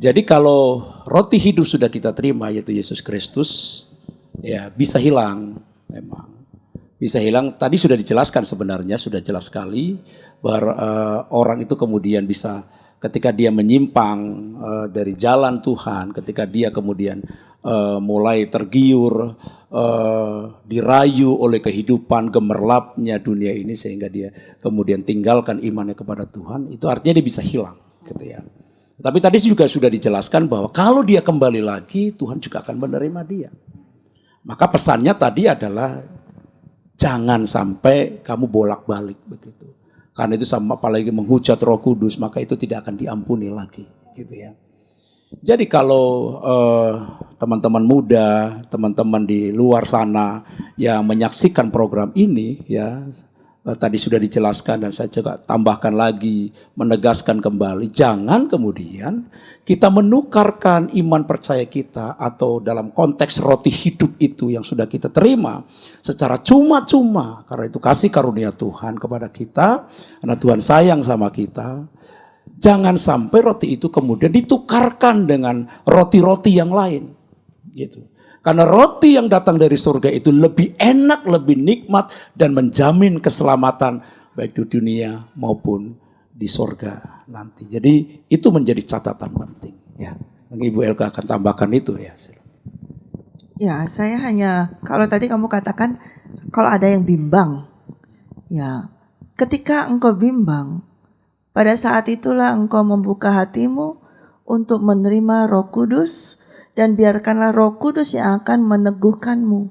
Jadi kalau roti hidup sudah kita terima yaitu Yesus Kristus, ya bisa hilang memang. Bisa hilang, tadi sudah dijelaskan sebenarnya, sudah jelas sekali bahwa orang itu kemudian bisa ketika dia menyimpang dari jalan Tuhan, ketika dia kemudian mulai tergiur, dirayu oleh kehidupan gemerlapnya dunia ini sehingga dia kemudian tinggalkan imannya kepada Tuhan, itu artinya dia bisa hilang gitu ya. Tapi tadi juga sudah dijelaskan bahwa kalau dia kembali lagi, Tuhan juga akan menerima dia. Maka pesannya tadi adalah jangan sampai kamu bolak-balik begitu. Karena itu sama apalagi menghujat Roh Kudus, maka itu tidak akan diampuni lagi gitu ya. Jadi kalau teman-teman muda, teman-teman di luar sana yang menyaksikan program ini ya, tadi sudah dijelaskan dan saya juga tambahkan lagi, menegaskan kembali, jangan kemudian kita menukarkan iman percaya kita atau dalam konteks roti hidup itu yang sudah kita terima secara cuma-cuma, karena itu kasih karunia Tuhan kepada kita, karena Tuhan sayang sama kita. Jangan sampai roti itu kemudian ditukarkan dengan roti-roti yang lain gitu. Karena roti yang datang dari surga itu lebih enak, lebih nikmat, dan menjamin keselamatan baik di dunia maupun di surga nanti. Jadi itu menjadi catatan penting. Ya, Ibu Elka akan tambahkan itu ya. Ya, saya hanya, kalau tadi kamu katakan kalau ada yang bimbang, ya, ketika engkau bimbang, pada saat itulah engkau membuka hatimu untuk menerima Roh Kudus. Dan biarkanlah Roh Kudus yang akan meneguhkanmu.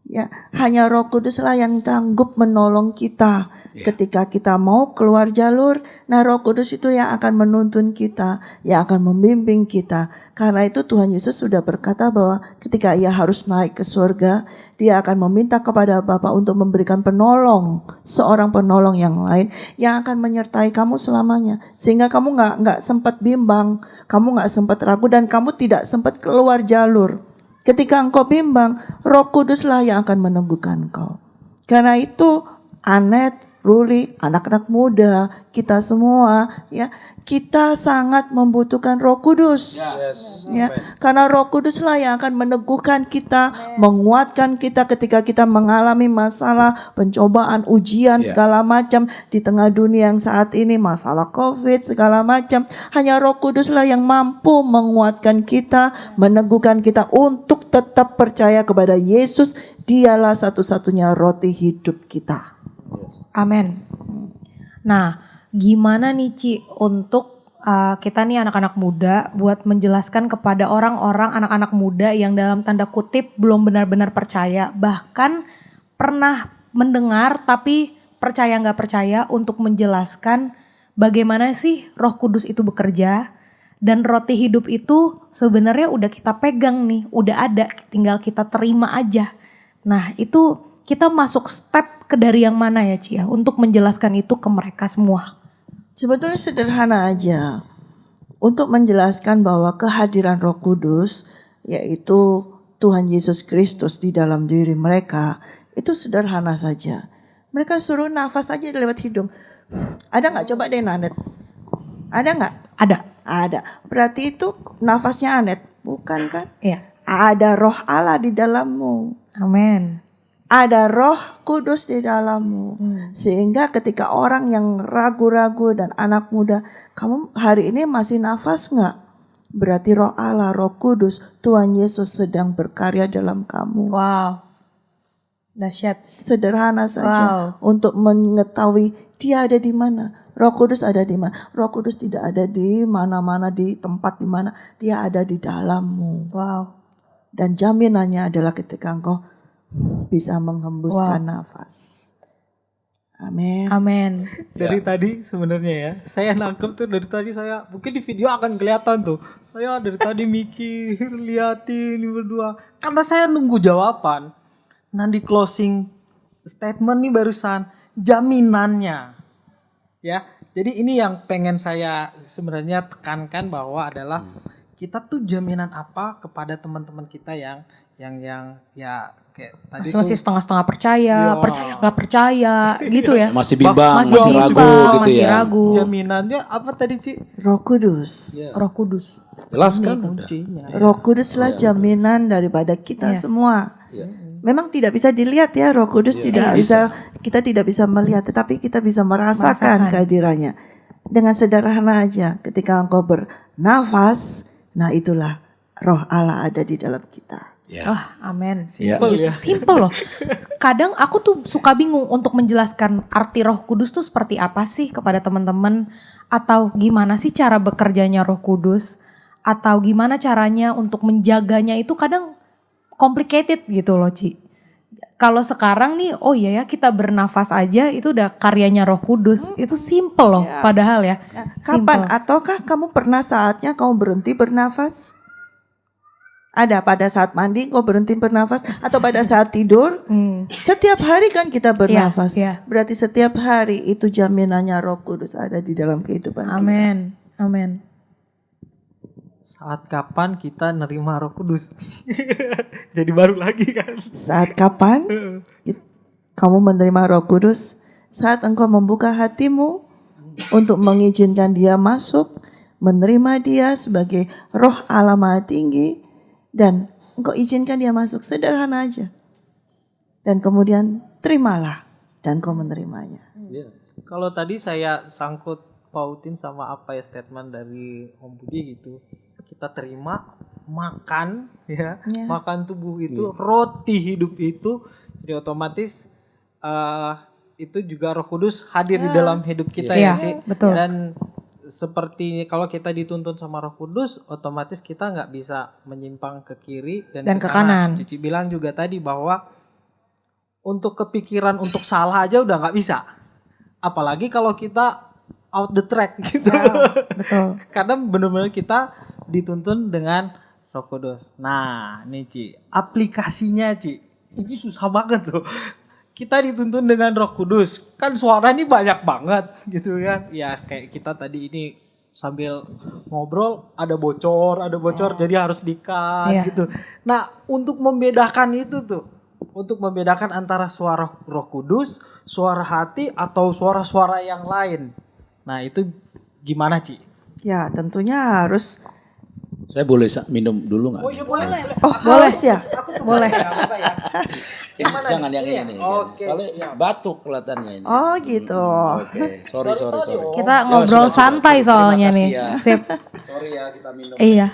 Ya, hanya Roh Kuduslah yang sanggup menolong kita Ketika kita mau keluar jalur, nah Roh Kudus itu yang akan menuntun kita, yang akan membimbing kita. Karena itu Tuhan Yesus sudah berkata bahwa ketika ia harus naik ke surga, dia akan meminta kepada Bapa untuk memberikan penolong, seorang penolong yang lain yang akan menyertai kamu selamanya. Sehingga kamu nggak sempat bimbang, kamu nggak sempat ragu, dan kamu tidak sempat keluar jalur. Ketika engkau bimbang, Roh Kuduslah yang akan meneguhkan engkau. Karena itu Anet, Ruli, anak-anak muda, kita semua, ya, kita sangat membutuhkan Roh Kudus. Ya, karena Roh Kuduslah yang akan meneguhkan kita, menguatkan kita ketika kita mengalami masalah, pencobaan, ujian segala macam di tengah dunia yang saat ini, masalah Covid segala macam. Hanya Roh Kuduslah yang mampu menguatkan kita, meneguhkan kita untuk tetap percaya kepada Yesus. Dialah satu-satunya roti hidup kita. Amin. Nah, gimana nih Ci untuk kita nih anak-anak muda buat menjelaskan kepada orang-orang anak-anak muda yang dalam tanda kutip belum benar-benar percaya, bahkan pernah mendengar tapi percaya nggak percaya, untuk menjelaskan bagaimana sih Roh Kudus itu bekerja, dan roti hidup itu sebenarnya udah kita pegang nih, udah ada, tinggal kita terima aja. Nah, itu kita masuk step ke dari yang mana ya Ci ya, untuk menjelaskan itu ke mereka semua? Sebetulnya sederhana aja. Untuk menjelaskan bahwa kehadiran Roh Kudus, yaitu Tuhan Yesus Kristus di dalam diri mereka, itu sederhana saja. Mereka suruh nafas aja lewat hidung. Ada nggak? Coba deh Nanet. Ada nggak? Ada. Ada. Berarti itu nafasnya Anet, bukan kan? Iya. Ada Roh Allah di dalammu. Amin. Ada Roh Kudus di dalammu. Sehingga ketika orang yang ragu-ragu dan anak muda, kamu hari ini masih nafas nggak? Berarti Roh Allah, Roh Kudus, Tuhan Yesus sedang berkarya dalam kamu. Wow. Dahsyat. Sederhana saja untuk mengetahui dia ada di mana. Roh Kudus ada di mana? Roh Kudus tidak ada di mana-mana, di tempat di mana. Dia ada di dalammu. Wow. Dan jaminannya adalah ketika engkau bisa menghembuskan nafas. Amin. Amin. Dari tadi sebenarnya ya, saya nangkep tuh dari tadi, saya mungkin di video akan kelihatan tuh. Saya dari tadi mikir, liatin ini berdua. Karena saya nunggu jawaban. Nah di closing statement nih barusan, jaminannya. Ya, jadi ini yang pengen saya sebenarnya tekankan bahwa adalah kita tuh jaminan apa kepada teman-teman kita yang ya kayak tadi Masih setengah-setengah percaya, Iya. percaya nggak percaya gitu ya. Masih bimbang, Masih masih ragu bimbang, gitu masih ya. ragu. jaminannya apa tadi Ci? Roh Kudus. Roh Kudus. Jelaskan udah. Kuncinya. Roh Kuduslah jaminan daripada kita semua. Memang tidak bisa dilihat ya, Roh Kudus tidak bisa, kita tidak bisa melihat, tetapi kita bisa merasakan kehadirannya. Dengan sederhana aja, ketika engkau bernafas, nah itulah Roh Allah ada di dalam kita. Wah, amin. Ya. Simple loh. Kadang aku tuh suka bingung untuk menjelaskan arti Roh Kudus tuh seperti apa sih kepada teman-teman, atau gimana sih cara bekerjanya Roh Kudus, atau gimana caranya untuk menjaganya, itu kadang complicated gitu loh Ci. Kalau sekarang nih, oh iya ya, kita bernafas aja itu udah karyanya Roh Kudus. Itu simple loh padahal ya. Kapan? Ataukah kamu pernah saatnya kamu berhenti bernafas? Ada pada saat mandi kau berhenti bernafas, atau pada saat tidur? Setiap hari kan kita bernafas. Iya. Berarti setiap hari itu jaminannya Roh Kudus ada di dalam kehidupan kita. Amin. Amin. Saat kapan kita nerima Roh Kudus? Jadi baru lagi kan. Saat kapan kamu menerima Roh Kudus? Saat engkau membuka hatimu untuk mengizinkan dia masuk, menerima dia sebagai Roh Allah Maha Tinggi, dan engkau izinkan dia masuk, sederhana aja. Dan kemudian terimalah dan kau menerimanya. Kalau tadi saya sangkut pautin sama apa ya statement dari Om Budi gitu. Kita terima, makan ya, makan tubuh itu, roti hidup itu, jadi otomatis itu juga Roh Kudus hadir di dalam hidup kita ya Ci. Betul. Dan seperti kalau kita dituntun sama Roh Kudus, otomatis kita nggak bisa menyimpang ke kiri dan ke kanan. Cici bilang juga tadi bahwa untuk kepikiran untuk salah aja udah nggak bisa. Apalagi kalau kita out the track gitu. Betul. Karena benar-benar kita dituntun dengan Roh Kudus. Nah, nih Ci, aplikasinya Ci, ini susah banget tuh. Kita dituntun dengan Roh Kudus. Kan suara ini banyak banget gitu kan. Ya kayak kita tadi ini sambil ngobrol ada bocor jadi harus di-cut Iya. gitu. Nah, untuk membedakan itu tuh, untuk membedakan antara suara Roh Kudus, suara hati atau suara-suara yang lain. Nah, itu gimana, Ci? Ya, tentunya harus. Saya boleh minum dulu nggak? Oh iya boleh. Oh, haus ya. Boleh. Jangan yang ini nih. Oke, Soalnya siap. batuk kelihatannya ini. Oh, gitu. Oke, sorry. Kita Ya, ngobrol sudah. santai Terima soalnya kasih nih. ya. Sip. Sorry ya kita minum. Iya.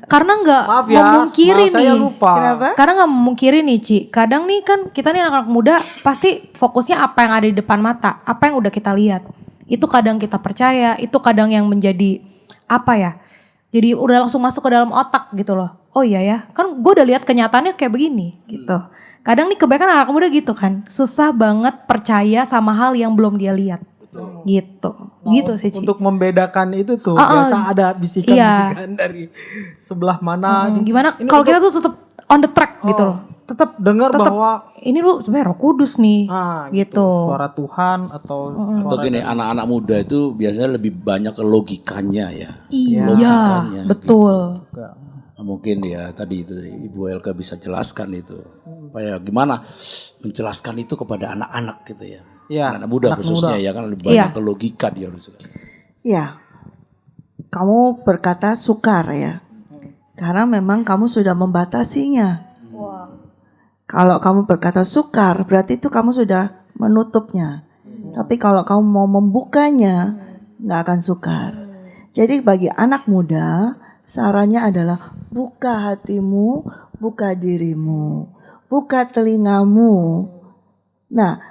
Karena nggak Maaf ya, memungkiri maaf, saya nih. lupa. Kenapa? Karena nggak memungkiri nih Ci. Kadang nih kan kita nih anak-anak muda pasti fokusnya apa yang ada di depan mata, apa yang udah kita lihat. Itu kadang kita percaya, itu kadang yang menjadi apa ya? Jadi udah langsung masuk ke dalam otak gitu loh. Oh iya ya, kan gue udah lihat kenyataannya kayak begini gitu. Kadang nih kebanyakan anak muda gitu kan, susah banget percaya sama hal yang belum dia lihat. Gitu. Gitu sih Ci. Untuk membedakan itu tuh biasa ada bisikan-bisikan dari sebelah mana. Gimana Ini kalau untuk kita tuh tetap on the track gitu loh. Tetap dengar tetap bahwa ini lu sebenarnya Roh Kudus nih. Gitu. suara Tuhan atau Atau suara gini, anak-anak muda itu biasanya lebih banyak ke logikanya ya. Iya, Logikanya betul. Nah, mungkin ya tadi itu Ibu Elka bisa jelaskan itu. Supaya gimana menjelaskan itu kepada anak-anak gitu ya. Iya, Anak muda anak khususnya muda. ya kan lebih banyak Iya. ke logika dia harus. Ya, kamu berkata sukar ya. Karena memang kamu sudah membatasinya. Kalau kamu berkata sukar, berarti itu kamu sudah menutupnya. Tapi kalau kamu mau membukanya, nggak akan sukar. Jadi bagi anak muda, sarannya adalah buka hatimu, buka dirimu, buka telingamu. Nah,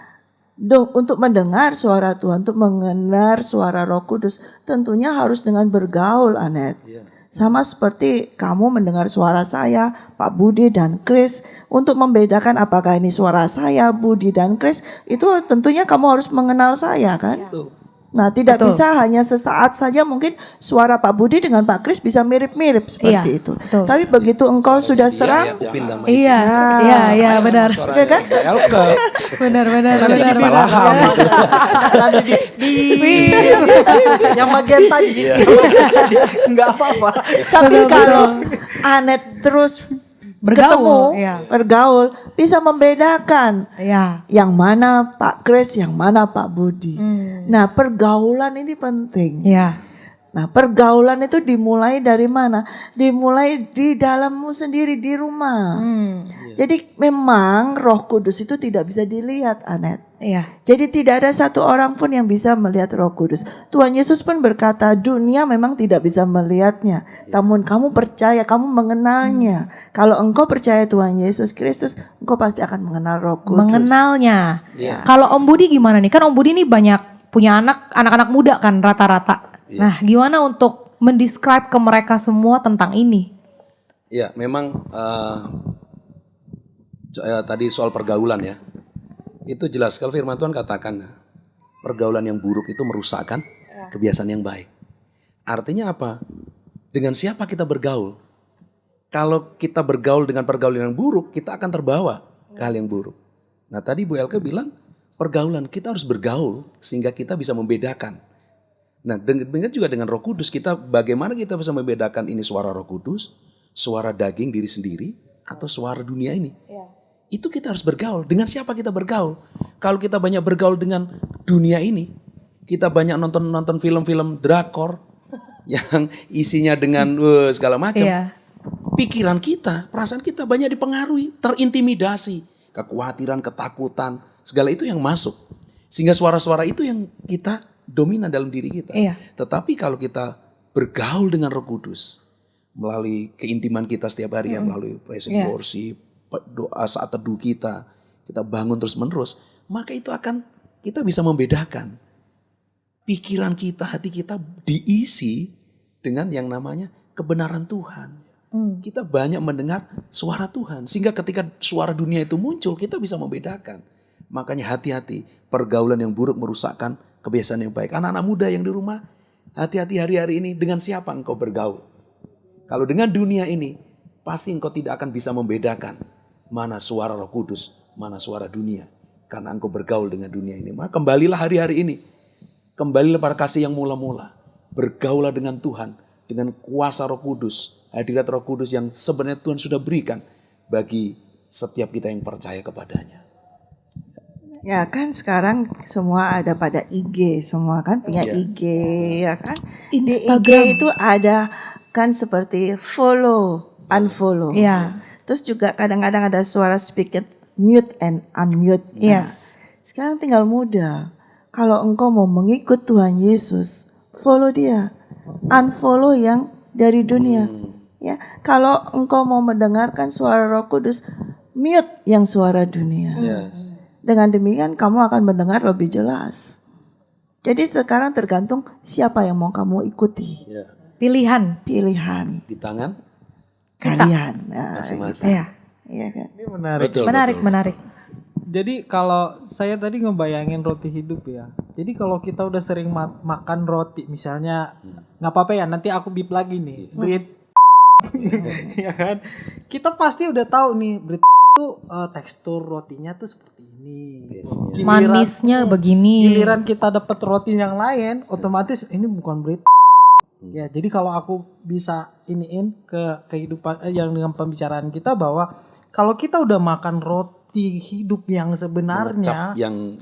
untuk mendengar suara Tuhan, untuk mengenal suara Roh Kudus, tentunya harus dengan bergaul, Anet. Sama seperti kamu mendengar suara saya, Pak Budi dan Chris. Untuk membedakan apakah ini suara saya, Budi dan Chris, itu tentunya kamu harus mengenal saya kan. Nah, tidak Betul. bisa hanya sesaat saja, mungkin suara Pak Budi dengan Pak Chris bisa mirip-mirip seperti Iya, itu. betul. Tapi begitu engkau sudah serang, Iya, iya benar. ya kan? Elka. Benar. Kesalahan. yang magenta di nggak apa-apa. Tapi kalau Anet terus Bergaul, ketemu, iya. bergaul, bisa membedakan Iya. yang mana Pak Chris, yang mana Pak Budi. Nah, pergaulan ini penting. Iya. Nah, pergaulan itu dimulai dari mana? Dimulai di dalammu sendiri, di rumah. Jadi memang Roh Kudus itu tidak bisa dilihat, Anet. Iya. Jadi tidak ada satu orang pun yang bisa melihat Roh Kudus. Tuhan Yesus pun berkata, dunia memang tidak bisa melihatnya. Namun kamu percaya, kamu mengenalnya. Kalau engkau percaya Tuhan Yesus Kristus, engkau pasti akan mengenal Roh Kudus. Mengenalnya. Kalau Om Budi gimana nih? Kan Om Budi ini banyak punya anak-anak muda kan rata-rata. Nah, gimana untuk mendescribe ke mereka semua tentang ini? Ya, memang tadi soal pergaulan ya. Itu jelas kalau firman Tuhan katakan pergaulan yang buruk itu merusakkan kebiasaan yang baik. Artinya apa? Dengan siapa kita bergaul? Kalau kita bergaul dengan pergaulan yang buruk, kita akan terbawa ke hal yang buruk. Nah, tadi Bu Elke bilang pergaulan, kita harus bergaul sehingga kita bisa membedakan. Nah, dengan juga dengan Roh Kudus, bagaimana kita bisa membedakan ini suara Roh Kudus, suara daging diri sendiri, atau suara dunia ini. Itu kita harus bergaul. Dengan siapa kita bergaul? Kalau kita banyak bergaul dengan dunia ini, kita banyak nonton film-film drakor yang isinya dengan segala macam. Iya. Pikiran kita, perasaan kita banyak dipengaruhi, terintimidasi, kekhawatiran, ketakutan, segala itu yang masuk. Sehingga suara-suara itu yang kita dominan dalam diri kita. Iya. Tetapi kalau kita bergaul dengan Roh Kudus melalui keintiman kita setiap hari ya, melalui praise and worship, doa saat teduh kita bangun terus-menerus, maka itu akan kita bisa membedakan pikiran kita, hati kita diisi dengan yang namanya kebenaran Tuhan. Kita banyak mendengar suara Tuhan sehingga ketika suara dunia itu muncul kita bisa membedakan. Makanya hati-hati, pergaulan yang buruk merusakkan kebiasaan yang baik. Anak-anak muda yang di rumah, hati-hati hari-hari ini dengan siapa engkau bergaul. Kalau dengan dunia ini, pasti engkau tidak akan bisa membedakan mana suara Roh Kudus, mana suara dunia. Karena engkau bergaul dengan dunia ini. Maka kembalilah hari-hari ini. Kembalilah pada kasih yang mula-mula. Bergaulah dengan Tuhan, dengan kuasa Roh Kudus, hadirat Roh Kudus yang sebenarnya Tuhan sudah berikan bagi setiap kita yang percaya kepadanya. Ya kan sekarang semua ada pada IG, semua kan punya IG ya kan. Instagram. Di IG itu ada kan seperti follow, unfollow. Iya. Terus juga kadang-kadang ada suara speaker mute and unmute. Nah, Yes. sekarang tinggal mudah. Kalau engkau mau mengikut Tuhan Yesus, follow dia. Unfollow yang dari dunia. Ya, kalau engkau mau mendengarkan suara Roh Kudus, mute yang suara dunia. Yes. Dengan demikian kamu akan mendengar lebih jelas. Jadi sekarang tergantung siapa yang mau kamu ikuti. Ya. Pilihan. Pilihan Di tangan kalian. Nah, masing-masing. Iya. iya kan? Ini menarik. Betul, Menarik, betul. menarik. Jadi kalau saya tadi ngebayangin roti hidup ya. Jadi kalau kita udah sering makan roti, misalnya nggak apa-apa ya, nanti aku bip lagi nih. Brit, ya kan? Kita pasti udah tahu nih, Brit itu tekstur rotinya tuh seperti ini. Taste-nya. Manisnya begini. Giliran kita dapat roti yang lain, otomatis ini bukan Brit. Ya, jadi kalau aku bisa iniin ke kehidupan yang dengan pembicaraan kita bahwa kalau kita udah makan roti hidup yang sebenarnya, Mengecap yang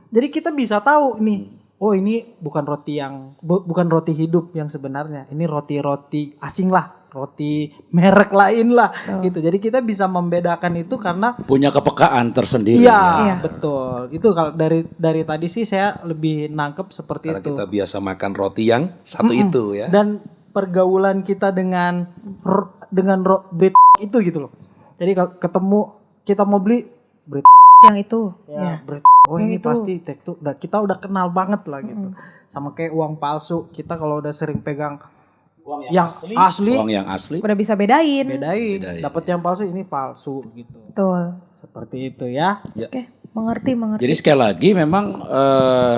jadi kita bisa tahu nih, oh ini bukan roti yang bukan roti hidup yang sebenarnya, ini roti-roti asing lah, roti merek lain lah, gitu. Jadi kita bisa membedakan itu karena Punya kepekaan tersendiri. iya, Iya. betul. Itu kalau dari tadi sih saya lebih nangkep seperti karena itu. kita biasa makan roti yang satu itu ya. Dan pergaulan kita dengan bread itu gitu loh. Jadi kalau ketemu kita mau beli bread Yang itu. ya, bread. Oh Yang ini itu. pasti tekstur. Kita udah kenal banget lah gitu. Sama kayak uang palsu. Kita kalau udah sering pegang yang asli, Uang yang asli. Udah bisa bedain. bedain. Dapat yang palsu ini palsu gitu. Betul. Seperti itu ya. Oke, mengerti. Jadi sekali lagi memang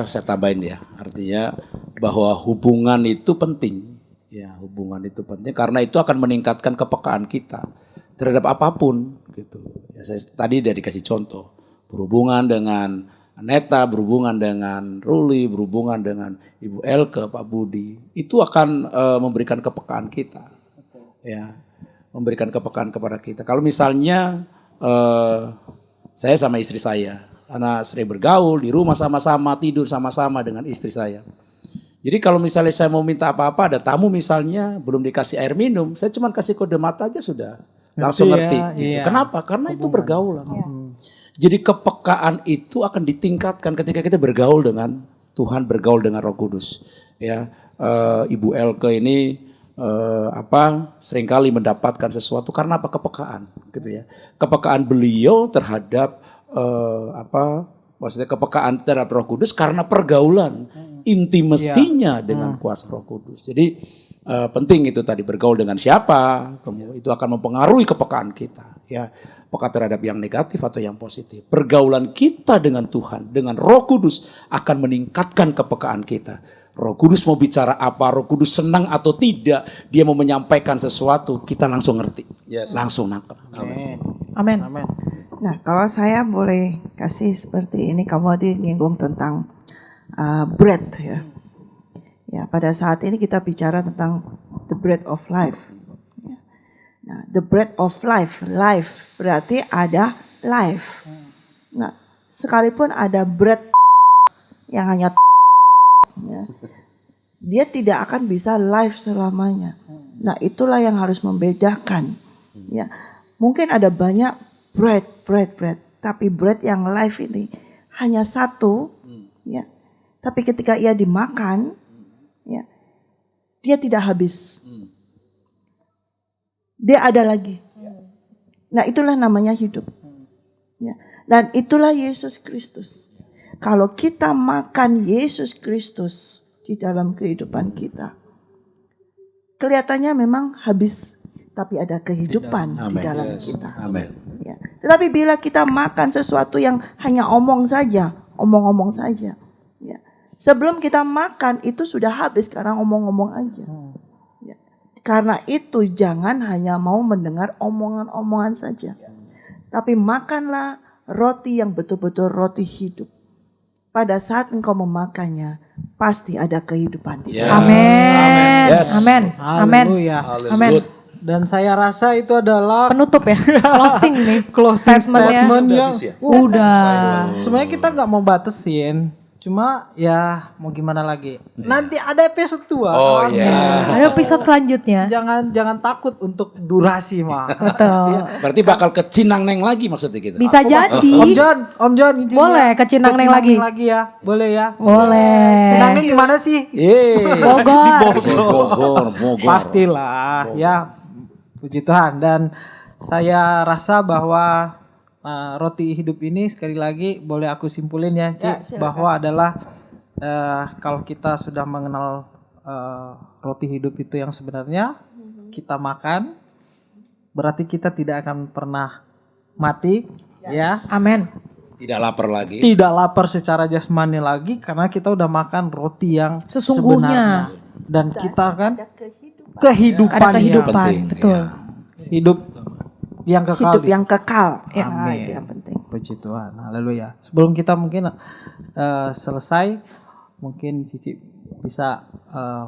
saya tambahin ya, artinya bahwa hubungan itu penting. Ya, hubungan itu penting karena itu akan meningkatkan kepekaan kita terhadap apapun gitu. Ya, saya tadi udah dikasih contoh, berhubungan dengan Neta, berhubungan dengan Ruli, berhubungan dengan Ibu Elke, Pak Budi, itu akan memberikan kepekaan kita. Ya, memberikan kepekaan kepada kita. Kalau misalnya saya sama istri saya, karena sering bergaul di rumah sama-sama, tidur sama-sama dengan istri saya. Jadi kalau misalnya saya mau minta apa-apa, ada tamu misalnya belum dikasih air minum, saya cuma kasih kode mata aja sudah langsung ngerti. ya, Gitu. iya. Kenapa? Karena itu bergaulan. Jadi kepekaan itu akan ditingkatkan ketika kita bergaul dengan Tuhan, bergaul dengan Roh Kudus. Ya, Ibu Elke ini seringkali mendapatkan sesuatu karena apa? Kepekaan, gitu ya. Kepekaan beliau terhadap maksudnya kepekaan terhadap Roh Kudus karena pergaulan intimasinya dengan kuasa Roh Kudus. Jadi penting itu tadi bergaul dengan siapa, kemudian itu akan mempengaruhi kepekaan kita, ya, apakah terhadap yang negatif atau yang positif. Pergaulan kita dengan Tuhan, dengan Roh Kudus akan meningkatkan kepekaan kita. Roh Kudus mau bicara apa, Roh Kudus senang atau tidak, dia mau menyampaikan sesuatu, kita langsung ngerti, langsung nangkep. Amin. Amin. Nah, kalau saya boleh kasih seperti ini, kamu tadi nyinggung tentang bread ya. Ya, pada saat ini kita bicara tentang the bread of life. Ya. Nah, the bread of life, life berarti ada life. Nah, sekalipun ada bread yang hanya ya, dia tidak akan bisa life selamanya. Nah, itulah yang harus membedakan. Ya, mungkin ada banyak bread, tapi bread yang life ini hanya satu, ya. Tapi ketika ia dimakan, ya, dia tidak habis. Dia ada lagi. Nah, itulah namanya hidup. Ya. Dan itulah Yesus Kristus. Kalau kita makan Yesus Kristus di dalam kehidupan kita, kelihatannya memang habis, tapi ada kehidupan di dalam kita. Amin. Ya. Tetapi bila kita makan sesuatu yang hanya omong saja, omong-omong saja, ya, Sebelum kita makan itu sudah habis, sekarang omong-omong aja. Ya. Karena itu jangan hanya mau mendengar omongan-omongan saja. Tapi makanlah roti yang betul-betul roti hidup. Pada saat engkau memakannya, pasti ada kehidupan. Yes. Amin. Yes. Amin. Amin. Haleluya. Amin. Good. Dan saya rasa itu adalah Penutup ya, closing nih. closing Statementnya. statement Udah yang habis ya? Udah. sebenarnya kita nggak mau batasin. Cuma ya mau gimana lagi. Nanti ada episode 2. Oh iya. Ada episode selanjutnya. Jangan takut untuk durasi mah. Betul. Berarti bakal ke Cinang-neng lagi maksudnya kita. Bisa jadi. Om John izin Boleh, ya. ke Cinang-neng lagi. Ya. Boleh ya. Boleh. Cinang-neng di mana sih? Bogor. Bogor. Pastilah ya. Puji Tuhan. Dan saya rasa bahwa roti hidup ini sekali lagi boleh aku simpulin ya, Ci, bahwa adalah kalau kita sudah mengenal roti hidup itu yang sebenarnya kita makan, berarti kita tidak akan pernah mati, ya. Amin. Tidak lapar lagi. Tidak lapar secara jasmani lagi karena kita udah makan roti yang Sesungguhnya. sebenarnya. Dan kita kan Ada kehidupan. kehidupan, Ada kehidupan. penting, Betul. ya. hidup yang kekal. Hidup yang kekal. Ya. Nah, Amin. itu yang penting. Puji Tuhan, haleluya. Sebelum kita mungkin selesai, mungkin Cici bisa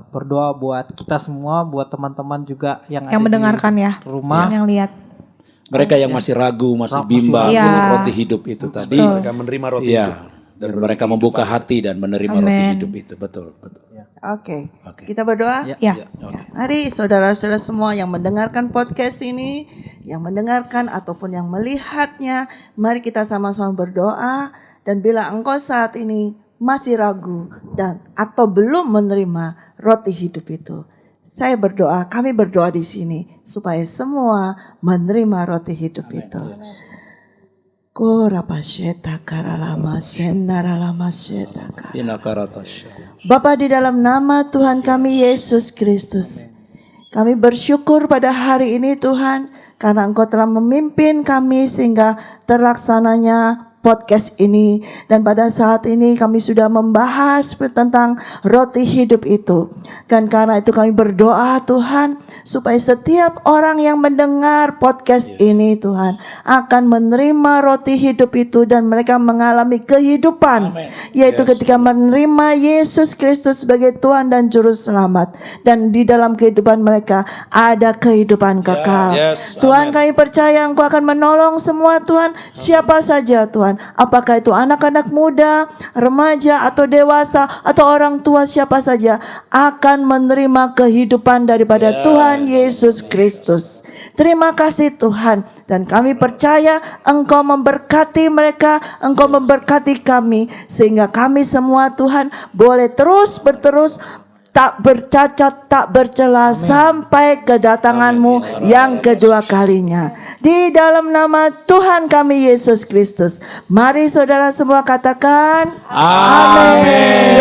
berdoa buat kita semua, buat teman-teman juga yang ada mendengarkan ya. di rumah. Yang lihat. Mereka yang masih ragu, masih Masih bimbang ragu. dengan Iya. roti hidup itu tadi. Mereka menerima roti Iya. hidup. Dan mereka membuka hati dan menerima roti Amin. hidup itu. Betul. Oke. Oke. Kita berdoa. Ya. Ya. Mari saudara-saudara semua yang mendengarkan podcast ini, yang mendengarkan ataupun yang melihatnya, mari kita sama-sama berdoa. Dan bila engkau saat ini masih ragu dan atau belum menerima roti hidup itu, saya berdoa, kami berdoa di sini supaya semua menerima roti hidup itu. Korapasheta karalama senaralama setaka. Inakaratasya. Bapa, di dalam nama Tuhan kami Yesus Kristus, kami bersyukur pada hari ini Tuhan, karena Engkau telah memimpin kami sehingga terlaksananya podcast ini. Dan pada saat ini kami sudah membahas tentang roti hidup itu. Dan karena itu kami berdoa Tuhan, supaya setiap orang yang mendengar podcast ini Tuhan, akan menerima roti hidup itu dan mereka mengalami kehidupan. Yaitu ketika menerima Yesus Kristus sebagai Tuhan dan Juru Selamat. Dan di dalam kehidupan mereka ada kehidupan kekal. Tuhan, kami percaya Engkau akan menolong semua Tuhan, siapa saja Tuhan. Apakah itu anak-anak muda, remaja atau dewasa atau orang tua, siapa saja akan menerima kehidupan daripada Tuhan Yesus Kristus. Terima kasih Tuhan, dan kami percaya Engkau memberkati mereka, Engkau memberkati kami, sehingga kami semua Tuhan boleh terus berterus, tak bercacat, tak bercela sampai kedatangan-Mu yang kedua kalinya. Di dalam nama Tuhan kami Yesus Kristus. Mari saudara semua katakan amin.